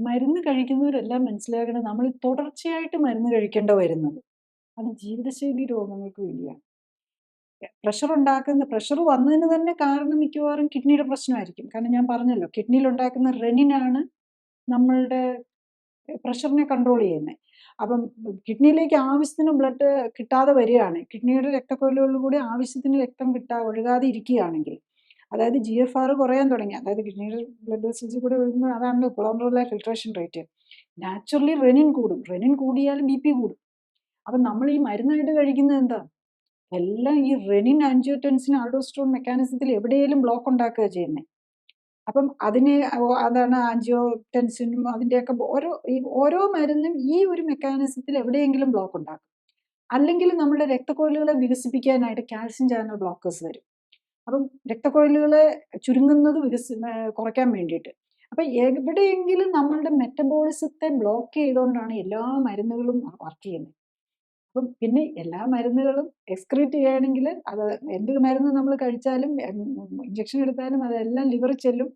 മരുന്ന് കഴിക്കുന്നവരെല്ലാം മനസ്സിലാക്കണം നമ്മൾ തുടർച്ചയായിട്ട് മരുന്ന് കഴിക്കേണ്ട വരുന്നത്. അത് ജീവിതശൈലി രോഗങ്ങൾക്ക് വേണ്ടിയാണ്. പ്രഷർ വന്നതിന് തന്നെ കാരണം മിക്കവാറും കിഡ്നിയുടെ പ്രശ്നമായിരിക്കും. കാരണം ഞാൻ പറഞ്ഞല്ലോ കിഡ്നിയിലുണ്ടാക്കുന്ന റെനിനാണ് നമ്മളുടെ പ്രഷറിനെ കൺട്രോൾ ചെയ്യുന്നത്. അപ്പം കിഡ്നിയിലേക്ക് ആവശ്യത്തിന് ബ്ലഡ് കിട്ടാതെ വരികയാണ്. കിഡ്നിയുടെ രക്തക്കുഴലുകളിൽ കൂടി ആവശ്യത്തിന് രക്തം ഒഴുകാതെ ഇരിക്കുകയാണെങ്കിൽ, അതായത് GFR കുറയാൻ തുടങ്ങി, അതായത് കിഡ്നിയുടെ ബ്ലഡ് വെസൽസിൽ കൂടെ ഒഴുകുന്ന അതാണല്ലോ കൊളോമറുലാർ ഫിൽട്രേഷൻ റേറ്റ്. നാച്ചുറലി റെനിൻ കൂടും. റെനിൻ കൂടിയാൽ BP കൂടും. അപ്പം നമ്മൾ ഈ മരുന്നായിട്ട് കഴിക്കുന്നത് എന്താ? എല്ലാം ഈ റെനിൻ, ആൻജിയോടെൻസിൻ, ആൾഡോസ്റ്ററോൺ മെക്കാനിസത്തിൽ എവിടെയെങ്കിലും ബ്ലോക്ക് ഉണ്ടാക്കുക ചെയ്യുന്നത്. അപ്പം അതാണ് ആൻജിയോടെൻസിനും അതിൻ്റെയൊക്കെ ഓരോ മരുന്നും ഈ ഒരു മെക്കാനിസത്തിൽ എവിടെയെങ്കിലും ബ്ലോക്ക് ഉണ്ടാക്കും. അല്ലെങ്കിൽ നമ്മുടെ രക്തക്കുഴലുകളെ വികസിപ്പിക്കാനായിട്ട് കാൽസ്യം ചാനൽ ബ്ലോക്കേഴ്സ് വരും. അപ്പം രക്തക്കുഴലുകളെ ചുരുങ്ങുന്നത് കുറയ്ക്കാൻ വേണ്ടിയിട്ട്. അപ്പം എവിടെയെങ്കിലും നമ്മളുടെ മെറ്റബോളിസത്തെ ബ്ലോക്ക് ചെയ്തുകൊണ്ടാണ് എല്ലാ മരുന്നുകളും വർക്ക് ചെയ്യുന്നത്. അപ്പം പിന്നെ എല്ലാ മരുന്നുകളും എക്സ്ക്രീറ്റ് ചെയ്യുകയാണെങ്കിൽ അത് എന്ത് മരുന്ന് നമ്മൾ കഴിച്ചാലും ഇഞ്ചക്ഷൻ എടുത്താലും അതെല്ലാം ലിവറിൽ ചെല്ലും.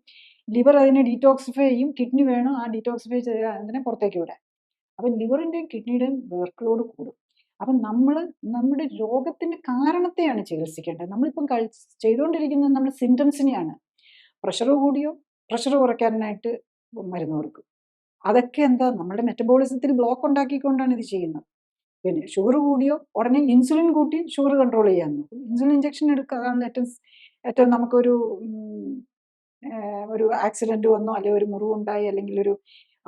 ലിവർ അതിനെ ഡീറ്റോക്സിഫൈ ചെയ്യും. കിഡ്നി വേണം ആ ഡീറ്റോക്സിഫൈ ചെയ്ത് അതിനെ പുറത്തേക്ക് വിടാൻ. അപ്പം ലിവറിൻ്റെയും കിഡ്നിയുടെയും വർക്ക് ലോഡ് കൂടും. അപ്പം നമ്മൾ നമ്മുടെ രോഗത്തിൻ്റെ കാരണത്തെയാണ് ചികിത്സിക്കേണ്ടത്. നമ്മളിപ്പം ചെയ്തുകൊണ്ടിരിക്കുന്നത് നമ്മുടെ സിംറ്റംസിനെയാണ്. പ്രഷർ കൂടിയോ പ്രഷർ കുറയ്ക്കാനായിട്ട് മരുന്ന് കൊടുക്കും. അതൊക്കെ എന്താ നമ്മുടെ മെറ്റബോളിസത്തിൽ ബ്ലോക്ക് ഉണ്ടാക്കിക്കൊണ്ടാണ് ഇത് ചെയ്യുന്നത്. പിന്നെ ഷുഗർ കൂടിയോ ഉടനെ ഇൻസുലിൻ കൂട്ടി ഷുഗർ കൺട്രോൾ ചെയ്യാൻ നോക്കും. ഇൻസുലിൻ ഇഞ്ചക്ഷൻ എടുക്കുക, അതാണ് ഏറ്റവും നമുക്കൊരു ഒരു ആക്സിഡന്റ് വന്നോ അല്ലെങ്കിൽ ഒരു മുറിവുണ്ടായി അല്ലെങ്കിൽ ഒരു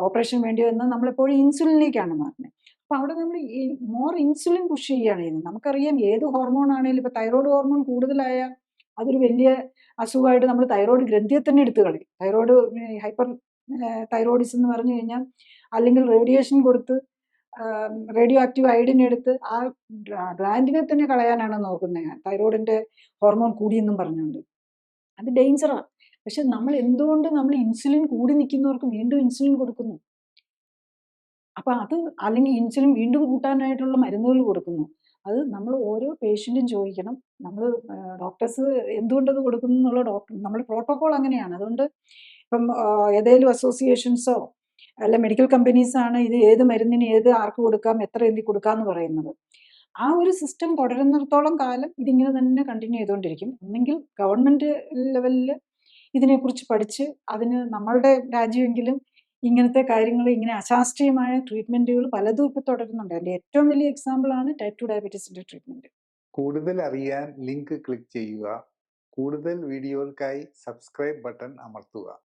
ഓപ്പറേഷൻ വേണ്ടി വന്നാൽ നമ്മളെപ്പോഴും ഇൻസുലിനിലേക്കാണ് മാറുന്നത്. അപ്പോൾ അവിടെ നമ്മൾ ഈ മോർ ഇൻസുലിൻ പുഷ് ചെയ്യുകയാണ് ചെയ്യുന്നത്. നമുക്കറിയാം ഏത് ഹോർമോൺ ആണെങ്കിലും ഇപ്പോൾ തൈറോയ്ഡ് ഹോർമോൺ കൂടുതലായാൽ അതൊരു വലിയ അസുഖമായിട്ട് നമ്മൾ തൈറോയ്ഡ് ഗ്രന്ഥിയെ തന്നെ എടുത്തു കളയും. തൈറോയ്ഡ് ഹൈപ്പർ തൈറോയിഡിസം എന്ന് പറഞ്ഞു കഴിഞ്ഞാൽ അല്ലെങ്കിൽ റേഡിയേഷൻ കൊടുത്ത് റേഡിയോ ആക്റ്റീവ് അയഡിൻ എടുത്ത് ആ ഗ്ലാൻഡിനെ തന്നെ കളയാനാണ് നോക്കുന്നത്, തൈറോയിഡിന്റെ ഹോർമോൺ കൂടിയെന്നും പറഞ്ഞുകൊണ്ട്. അത് ഡേഞ്ചറാണ്. പക്ഷെ നമ്മൾ എന്തുകൊണ്ട് നമ്മൾ ഇൻസുലിൻ കൂടി നിൽക്കുന്നവർക്ക് വീണ്ടും ഇൻസുലിൻ കൊടുക്കുന്നു? അപ്പം അത് അല്ലെങ്കിൽ ഇൻസുലിൻ വീണ്ടും കൂട്ടാനായിട്ടുള്ള മരുന്നുകൾ കൊടുക്കുന്നു. അത് നമ്മൾ ഓരോ പേഷ്യൻറ്റും ചോദിക്കണം. നമ്മൾ ഡോക്ടേഴ്സ് എന്തുകൊണ്ടത് കൊടുക്കുന്നു എന്നുള്ള നമ്മുടെ പ്രോട്ടോകോൾ അങ്ങനെയാണ്. അതുകൊണ്ട് ഇപ്പം ഏതെങ്കിലും അസോസിയേഷൻസോ അല്ല മെഡിക്കൽ കമ്പനീസാണ് ഇത് ഏത് മരുന്നിന് ആർക്ക് കൊടുക്കാം എത്ര എന്തി കൊടുക്കാം എന്ന് പറയുന്നത്. ആ ഒരു സിസ്റ്റം തുടരുന്നിടത്തോളം കാലം ഇതിങ്ങനെ തന്നെ കണ്ടിന്യൂ ചെയ്തുകൊണ്ടിരിക്കും. ഒന്നെങ്കിൽ ഗവൺമെൻറ് ലെവലിൽ ഇതിനെക്കുറിച്ച് പഠിച്ച് അതിന് നമ്മളുടെ രാജ്യമെങ്കിലും ഇങ്ങനത്തെ കാര്യങ്ങൾ, ഇങ്ങനെ അശാസ്ത്രീയമായ ട്രീറ്റ്മെൻറ്റുകൾ പലതും ഇപ്പോൾ തുടരുന്നുണ്ട്. അതിൻ്റെ ഏറ്റവും വലിയ എക്സാമ്പിളാണ് ടൈപ്പ് 2 ഡയബറ്റീസിൻ്റെ ട്രീറ്റ്മെൻറ്റ്. കൂടുതൽ അറിയാൻ ലിങ്ക് ക്ലിക്ക് ചെയ്യുക. കൂടുതൽ വീഡിയോകൾക്കായി സബ്സ്ക്രൈബ് ബട്ടൺ അമർത്തുക.